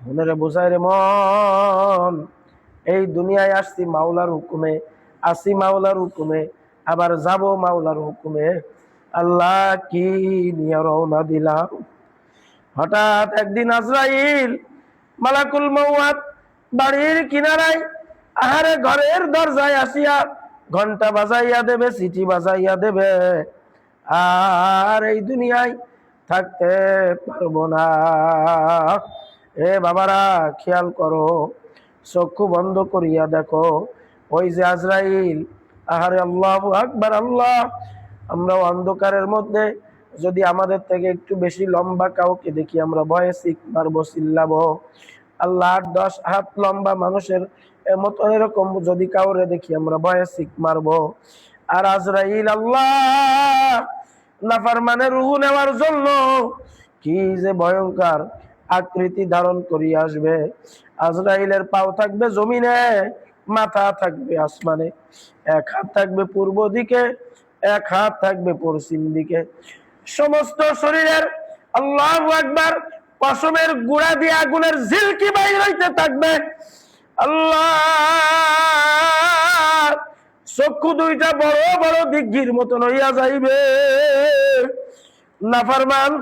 মনেরে বোঝায় রে মন, এই দুনিয়ায় আসছি মাওলার হুকুমে, আসি মাওলার হুকুমে, আবার যাব মাওলার হুকুমে। আল্লাহ কি নিয়ে রওনা দিলাম। হঠাৎ একদিন আজরাইল মালাকুল মওত বাড়ির কিনারায় আহারে ঘরের দরজায় আসিয়া ঘন্টা বাজাইয়া দেবে, সিটি বাজাইয়া দেবে, আর এই দুনিয়ায় থাকতে পারবো না। এ বাবারা খেয়াল করো, চক্ষু বন্ধ করিয়া দেখো, ওই যে আজরাইল, আহারে আল্লাহু আকবার আল্লাহ। আমরা অন্ধকারের মধ্যে যদি আমাদের থেকে একটু বেশি লম্বা কাউকে দেখি, আমরা ভয়ে চিক মারবো, চিল্লাবো। আল্লাহ 8-10 হাত লম্বা মানুষের মতো এরকম যদি কাউরে দেখি, আমরা ভয়ে চিক মারবো। আর আজরাইল আল্লাহ নাফরমানের রূহ নেওয়ার জন্য কি যে ভয়ঙ্কর আকৃতি ধারণ করিয়া আসবে। আজরাইলের পাও থাকবে জমিনে, মাথা থাকবে আসমানে, এক হাত থাকবে পূর্ব দিকে, এক হাত থাকবে পশ্চিম দিকে। সমস্ত শরীরের আল্লাহু আকবার পশমের গুড়া দিয়ে আগুনের ঝিলকি বাইর হইতে থাকবে। আল্লাহ চক্ষু দুইটা বড় বড় দিঘির মতন হইয়া যাইবে। নাফরমান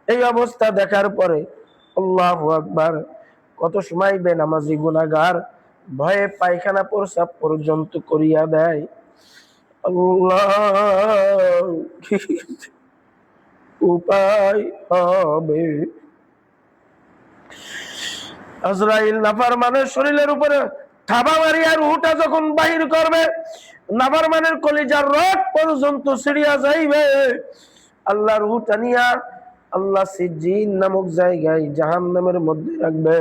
এই অবস্থা দেখার পরে আল্লাহু আকবার, কত সময় বেনামাজি গুনাহগার ভয়ে পায়খানা প্রস্রাব পর্যন্ত করিয়া দেয়। আল্লাহ কি উপায় হবে। আজরাইল নাফরমানের শরীরের উপরে থাবা মারিয়া রূহটা যখন বাহির করবে, নাফরমানের কলিজার রড পর্যন্ত ছিড়িয়া যাইবে। আল্লাহ রূহটা নিয়া আল্লাহ সিজ্জিন নামক জায়গায় জাহান্নামের মধ্যে রাখবে।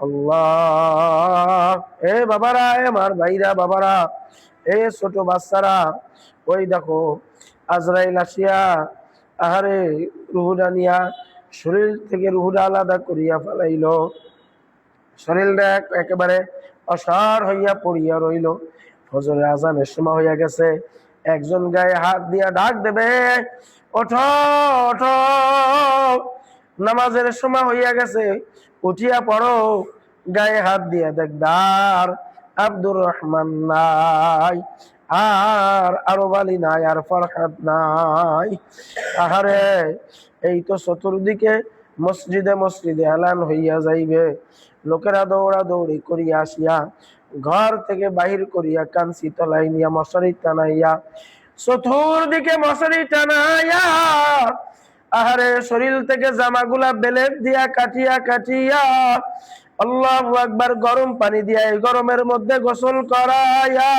আল্লাহ, এ বাবারা, এ আমার ভাইরা, বাবারা, এ ছোট বাচ্চারা, ওই দেখো আজরাইল আসিয়া আহারে রুহুটা নিয়া শরীর থেকে রুহুটা আলাদা করিয়া ফেলাইল। শরীরটা একেবারে অসাড় হইয়া পড়িয়া রইল। ফজরের আজানের সময় হইয়া গেছে। একজন গায়ে হাত দিয়া ডাক দেবে, ওঠো ওঠো, নামাজের সময় হইয়া গেছে, উঠিয়া পড়ো। গায়ে হাত দিয়া দেখদার আব্দুর রহমান নাই, আর আরব আলী নাই, আর ফরহাদ নাই। আহারে এই তো চতুর্দিকে মসজিদে মসজিদে এলান হইয়া যাইবে। লোকেরা দৌড়া দৌড়ি করিয়া আসিয়া ঘর থেকে বাহির করিয়া কাঞ্চি তলাই নিয়া মশারি টানাইয়া, চতুর্দিকে মশারি টানাইয়া আহারে শরীর থেকে জামাগুলা বেলেট দিয়া কাটিয়া কাটিয়া আল্লাহু আকবার গরম পানি দিয়া এই গরমের মধ্যে গোসল করাইয়া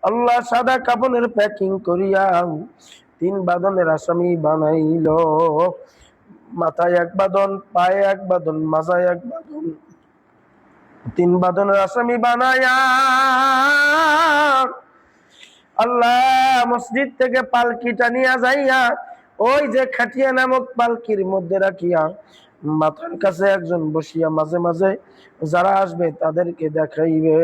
আল্লাহ সাদা কাপড়ের প্যাকিং করিয়া 3 বাদনের আসামি বানাইল। মাথায় 1 বাদন, পায়ে 1 বাদন, মাজায় 1 বাদন, 3 বাদনের আসামি বানাইয়া আল্লাহ মসজিদ থেকে পালকিটা নিয়ে যাইয়া ওই যে খাটিয়া নামক পালকির মধ্যে রাখিয়া মাথার কাছে একজন বসিয়া মাঝে মাঝে যারা আসবে তাদেরকে দেখাইবে,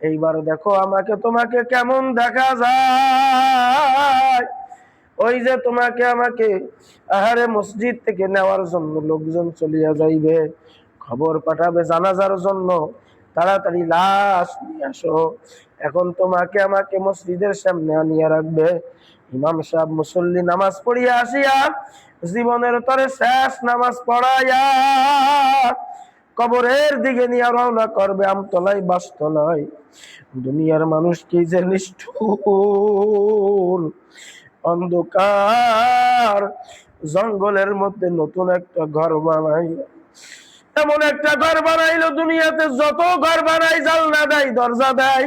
এইবার দেখো আমাকে তোমাকে কেমন দেখা যায়। ওই যে তোমাকে আমাকে আহারে মসজিদ থেকে নেওয়ার জন্য লোকজন চলিয়া যাইবে, খবর পাঠাবে জানাজার জন্য, তাড়াতাড়ি লাশ নিয়ে আসো। এখন তোমাকে আমাকে মসজিদের সামনে আনিয়া রাখবে। ইমাম সাহেব মুসল্লি নামাজ পড়িয়া আসিয়া জীবনের তরে শেষ নামাজ পড়াইয়া কবরের দিকে নিয়ে রওনা করবে। আমতলায় বাসতলায় দুনিয়ার মানুষ কি যে নিষ্ঠুর। অন্ধকার জঙ্গলের মধ্যে নতুন একটা ঘর বানাই, এমন একটা ঘর বানাইলো, দুনিয়াতে যত ঘর বানাই জানলা দেয়, দরজা দেয়,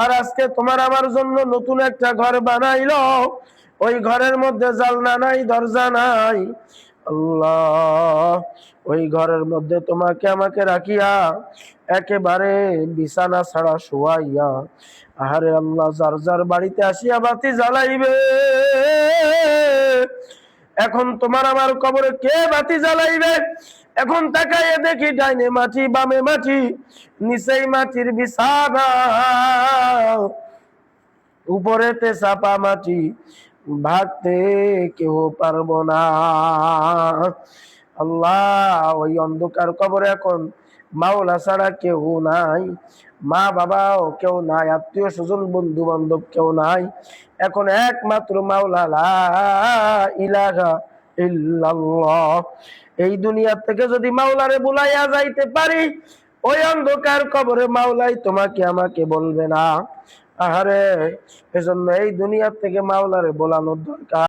আর আজকে তোমার আমার জন্য নতুন একটা ঘর বানাইলো, ওই ঘরের মধ্যে জানলা নাই, দরজা নাই। আল্লাহ ওই ঘরের মধ্যে তোমাকে আমাকে রাখিয়া একেবারে বিছানা ছাড়া শোয়াইয়া আহারে আল্লাহ যার যার বাড়িতে আসিয়া বাতি জ্বালাইবে। এখন তোমার আমার কবরে কে বাতি জ্বালাইবে? এখন তাকাইয়ে দেখি ডাইনে মাটি, বামে মাটি, নিচেই মাটির বিছানা, উপরেতে চাপা মাটি, ভাগতে কেউ পারবো না। আল্লাহ ওই অন্ধকার কবরে এখন মাওলা ছাড়া কেউ নাই, মা বাবাও কেউ নাই, আত্মীয় স্বজন বন্ধু বান্ধব কেউ নাই, এখন একমাত্র মাওলা লা ইলাহা ইল্লাল্লাহ। এই দুনিয়া থেকে যদি মাওলারে বুলাইয়া যাইতে পারি, ওই অন্ধকার কবরে মাওলাই তোমাকে আমাকে বলবে না। আহারে, এজন্য এই দুনিয়া থেকে মাওলারে বোলানোর দরকার।